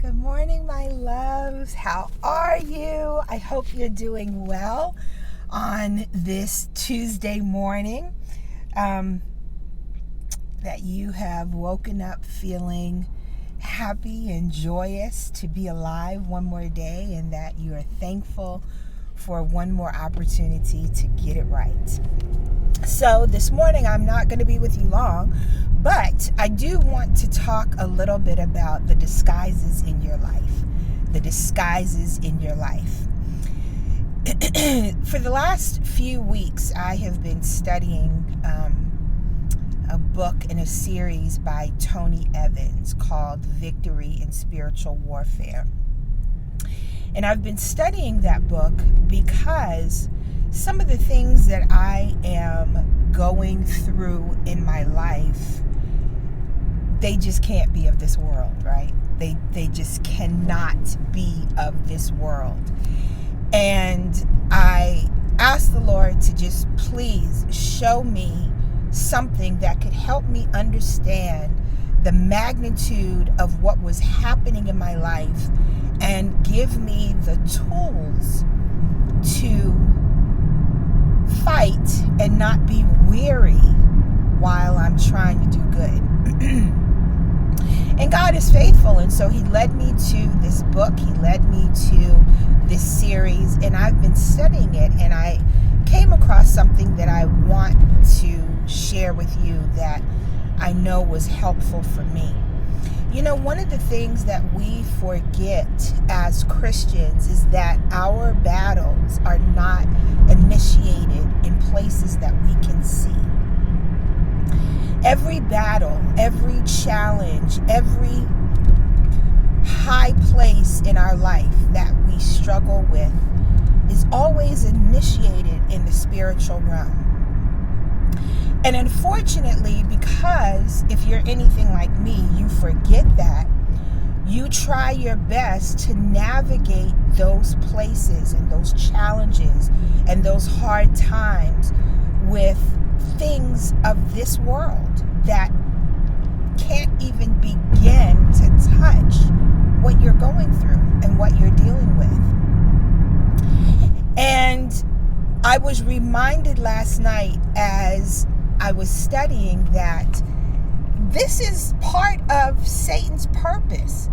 Good morning, my loves. How are you? I hope you're doing well on this Tuesday morning. That you have woken up feeling happy and joyous to be alive one more day, and that you are thankful for one more opportunity to get it right. So this morning I'm not going to be with you long, but I do want to talk a little bit about the disguises in your life. The disguises in your life. For the last few weeks, I have been studying a book in a series by Tony Evans called Victory in Spiritual Warfare. And I've been studying that book because some of the things that I am going through in my life, they just can't be of this world, right? They just cannot be of this world. And I asked the Lord to just please show me something that could help me understand the magnitude of what was happening in my life and give me the tools to fight and not be weary while I'm trying to do good. And God is faithful, and so He led me to this book. He led me to this series, and I've been studying it, and I came across something that I want to share with you that I know was helpful for me. You know, one of the things that we forget as Christians is that our battles are not initiated in places that we can see. Every battle, every challenge, every high place in our life that we struggle with is always initiated in the spiritual realm. And unfortunately, because if you're anything like me, you forget that, you try your best to navigate those places and those challenges and those hard times with things of this world that can't even begin to touch what you're going through and what you're dealing with. And I was reminded last night as I was studying that this is part of Satan's purpose,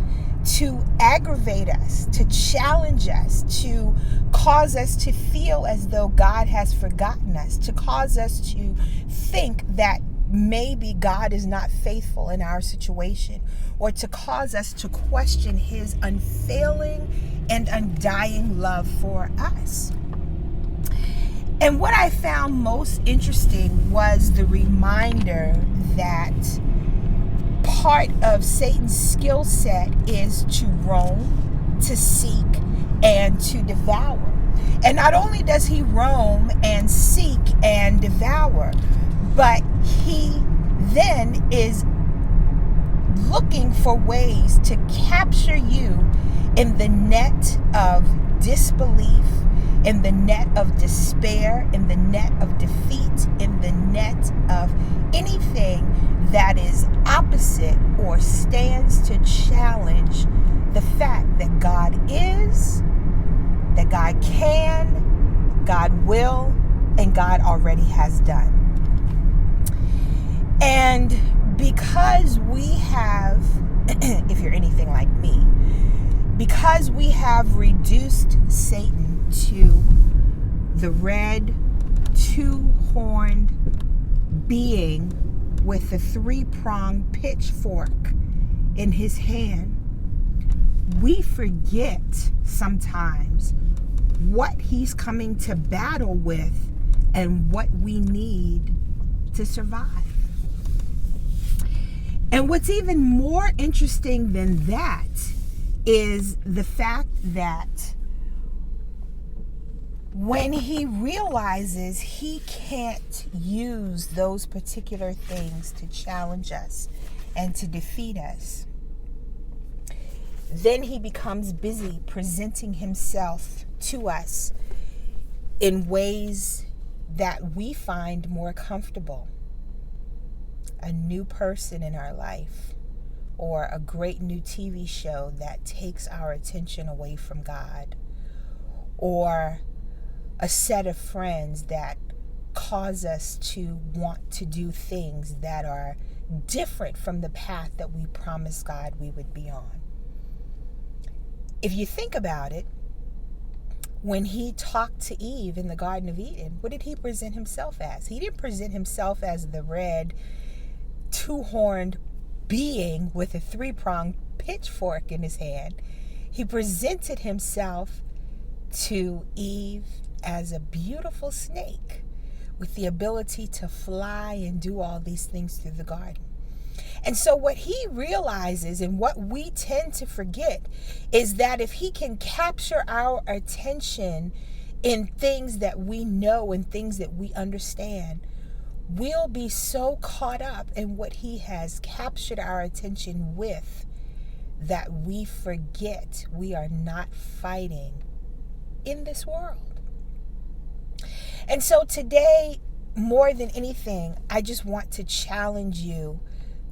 to aggravate us, to challenge us, to cause us to feel as though God has forgotten us, to cause us to think that maybe God is not faithful in our situation, or to cause us to question His unfailing and undying love for us. And what I found most interesting was the reminder that part of Satan's skill set is to roam, to seek, and to devour. And not only does he roam and seek and devour, but he then is looking for ways to capture you in the net of disbelief, in the net of despair, in the net of defeat, in the net of anything that is opposite or stands to challenge the fact that God is, that God can, God will, and God already has done. And because we have, if you're anything like me, because we have reduced Satan to the red, two-horned being with the three-pronged pitchfork in his hand, we forget sometimes what he's coming to battle with and what we need to survive. And what's even more interesting than that is the fact that when he realizes he can't use those particular things to challenge us and to defeat us, then he becomes busy presenting himself to us in ways that we find more comfortable. A new person in our life, or a great new TV show that takes our attention away from God, or a set of friends that cause us to want to do things that are different from the path that we promised God we would be on. If you think about it, when he talked to Eve in the Garden of Eden, what did he present himself as? He didn't present himself as the red, two-horned being with a three-pronged pitchfork in his hand. He presented himself to Eve as a beautiful snake with the ability to fly and do all these things through the garden. And so what he realizes, and what we tend to forget, is that if he can capture our attention in things that we know and things that we understand, we'll be so caught up in what he has captured our attention with that we forget we are not fighting in this world. And so today, more than anything, I just want to challenge you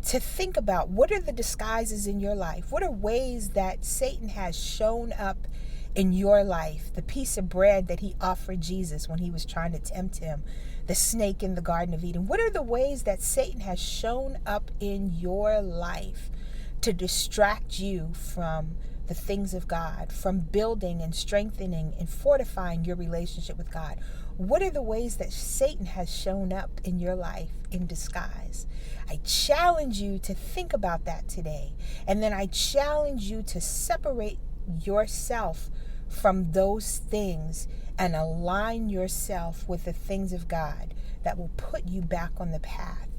to think about, what are the disguises in your life? What are ways that Satan has shown up in your life? The piece of bread that he offered Jesus when he was trying to tempt him, the snake in the Garden of Eden. What are the ways that Satan has shown up in your life to distract you from the things of God, from building and strengthening and fortifying your relationship with God? What are the ways that Satan has shown up in your life in disguise? I challenge you to think about that today. And then I challenge you to separate yourself from those things and align yourself with the things of God that will put you back on the path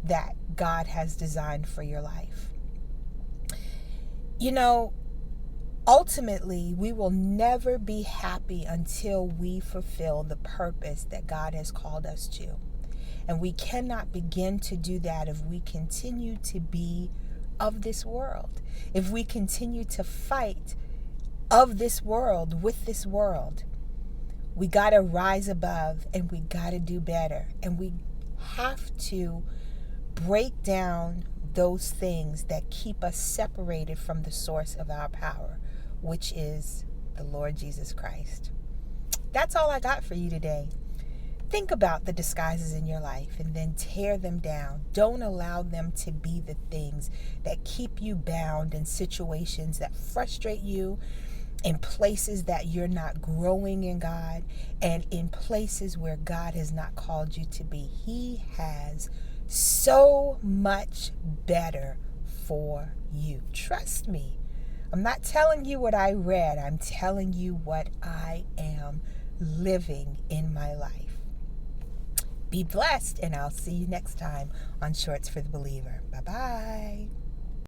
that God has designed for your life. You know, ultimately, we will never be happy until we fulfill the purpose that God has called us to. And we cannot begin to do that if we continue to be of this world. If we continue to fight of this world with this world, we got to rise above, and we got to do better. And we have to break down those things that keep us separated from the source of our power, which is the Lord Jesus Christ. That's all I got for you today. Think about the disguises in your life and then tear them down. Don't allow them to be the things that keep you bound in situations that frustrate you, in places that you're not growing in God, and in places where God has not called you to be. He has so much better for you. Trust me. I'm not telling you what I read. I'm telling you what I am living in my life. Be blessed, and I'll see you next time on Shorts for the Believer. Bye-bye.